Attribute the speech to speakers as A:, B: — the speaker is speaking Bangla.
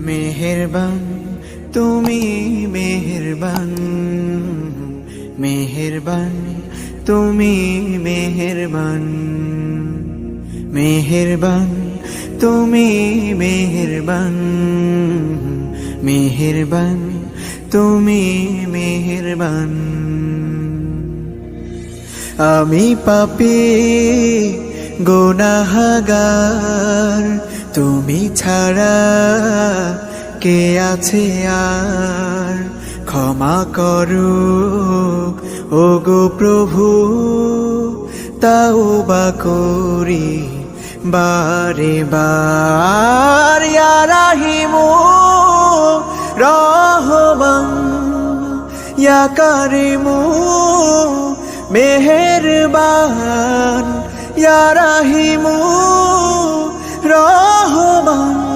A: মেহেরবান তুমি মেহেরবান, মেহেরবান তুমি মেহেরবান, মেহেরবান তুমি মেহেরবান, মেহেরবান তুমি মেহেরবান। আমি পাপী গুনাহগার, তুমি ছাড়া কে আছে আর? ক্ষমা করো ওগো প্রভু, তাওবা করি বারে বার। ইয়া রাহিমু রহমান, ইয়া কারিমু মেহেরবান, ইয়া রাহিমু